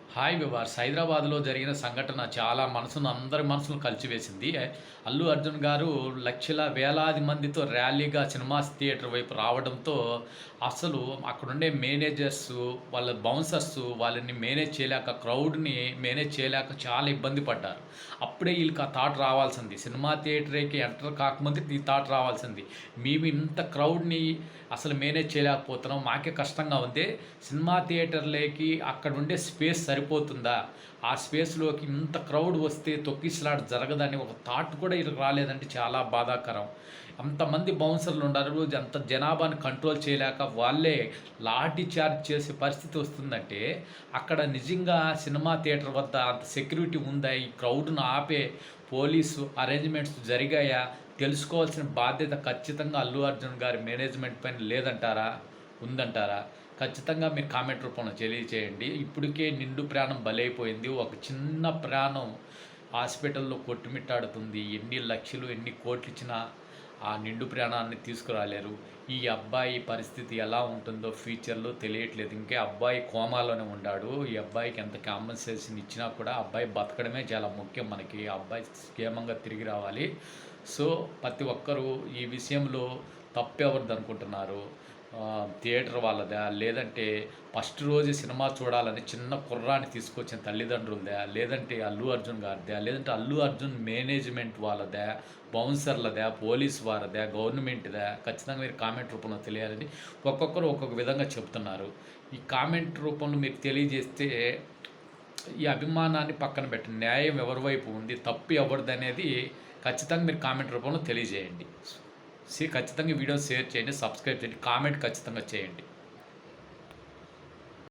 Hi వివార్స్ హైదరాబాద్లో జరిగిన సంఘటన చాలా అందరి మనసును కలిచివేసింది. అల్లు అర్జున్ గారు లక్షల వేలాది మందితో ర్యాలీగా సినిమా థియేటర్ వైపు రావడంతో అసలు అక్కడుండే మేనేజర్స్, వాళ్ళ బౌన్సర్స్ వాళ్ళని మేనేజ్ చేయలేక, క్రౌడ్‌ని మేనేజ్ చేయలేక చాలా ఇబ్బంది పడ్డారు. అప్పుడే వీళ్ళకి ఆ థాట్ రావాల్సింది. సినిమా థియేటర్‌కి ఎంటర్ కాకముందే ఈ థాట్ రావాల్సింది. మేము ఇంత క్రౌడ్‌ని అసలు మేనేజ్ చేయలేకపోతున్నాం. మాకే కష్టంగా ఉంది. సినిమా థియేటర్‌లోకి అక్కడుండే స్పేస్ సరిపోతుందా? ఆ స్పేస్‌లోకి ఇంత క్రౌడ్ వస్తే తొక్కిసలాట జరగదని ఒక థాట్ కూడా ఈళ్ళకి రాలేదంటే చాలా బాధాకరం. అంతమంది బౌన్సర్లు ఉన్నారు. అంత జనాభాని కంట్రోల్ చేయలేక వాళ్ళే లాఠీ చార్జ్ చేసే పరిస్థితి వస్తుందంటే, అక్కడ నిజంగా సినిమా థియేటర్ వద్ద అంత సెక్యూరిటీ ఉందా? ఈ క్రౌడ్‌ను ఆపే పోలీసు అరేంజ్‌మెంట్స్ జరిగాయా? తెలుసుకోవాల్సిన బాధ్యత ఖచ్చితంగా అల్లు అర్జున్ గారి మేనేజ్మెంట్ పైన లేదంటారా? ఉందంటారా? ఖచ్చితంగా మీరు కామెంట్ రూపంలో తెలియచేయండి. ఇప్పటికే నిండు ప్రాణం బలైపోయింది. ఒక చిన్న ప్రాణం హాస్పిటల్లో కొట్టుమిట్టాడుతుంది. ఎన్ని లక్షలు, ఎన్ని కోట్లు ఇచ్చినా ఆ నిండు ప్రాణాన్ని తీసుకురాలేరు. ఈ అబ్బాయి పరిస్థితి ఎలా ఉంటుందో ఫ్యూచర్‌లో తెలియట్లేదు. ఇంకా అబ్బాయి కోమాలోనే ఉన్నాడు. ఈ అబ్బాయికి ఎంత కాంపెన్సేషన్ ఇచ్చినా కూడా అబ్బాయి బతకడమే చాలా ముఖ్యం మనకి. ఆ అబ్బాయి క్షేమంగా తిరిగి రావాలి. సో, ప్రతి ఒక్కరూ ఈ విషయంలో తప్పెవరిదనుకుంటున్నారు? థియేటర్ వాళ్ళదా? లేదంటే ఫస్ట్ రోజు సినిమా చూడాలని చిన్న కుర్రాడిని తీసుకొచ్చిన తల్లిదండ్రులదా? లేదంటే అల్లు అర్జున్ గారిదా? లేదంటే అల్లు అర్జున్ మేనేజ్మెంట్ వాళ్ళదా? బౌన్సర్లదా? పోలీస్ వారిదా? గవర్నమెంట్‌దా? ఖచ్చితంగా మీరు కామెంట్ రూపంలో తెలియాలని ఒక్కొక్కరు ఒక్కొక్క విధంగా చెప్తున్నారు. ఈ కామెంట్ రూపంలో మీరు తెలియజేస్తే ఈ అభిమానాన్ని పక్కన పెట్టండి. న్యాయం ఎవరి వైపు ఉంది? తప్పు ఎవరిదనేది ఖచ్చితంగా మీరు కామెంట్ రూపంలో తెలియజేయండి. ఖచ్చితంగా వీడియో షేర్ చేయండి, సబ్స్క్రైబ్ చేయండి, కామెంట్ ఖచ్చితంగా చేయండి.